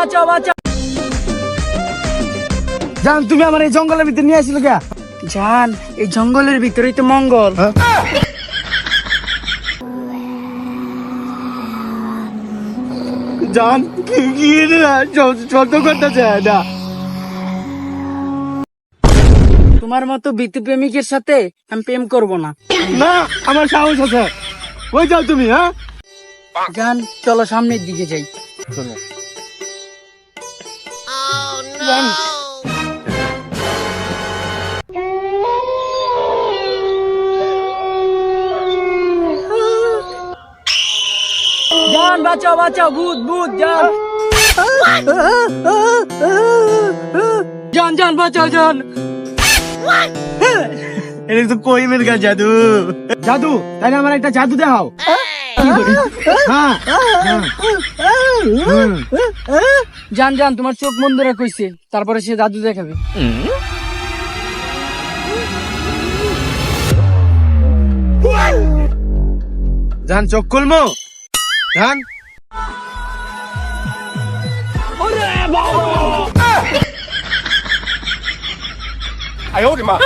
বাঁচাও বাঁচাও। জান তুমি আমার এই জঙ্গলের ভিতরে নিয়ে আসলে কে? জান এই জঙ্গলের ভিতরেই তো মঙ্গল। জান কি না শব্দ করতে চায় না। তোমার মতো বিতু প্রেমিকের সাথে আমি প্রেম করব না। না আমার সাহস আছে। ওই যাও তুমি। হ্যাঁ জান চলো সামনের দিকে যাই। চলো। জান জান বাঁচাও বাঁচাও, ভূত ভূত জান। জান জান বাঁচাও জান। এটা তো কোহিমের গা জাদু। জাদু তাই না? আমার একটা জাদু দেখাও। হ্যাঁ জান জান তোমার চোখ বন্ধুরা কইছে, তারপরে সে জাদু দেখাবে। জান চোখ খুলমো। জান哎呦我的妈！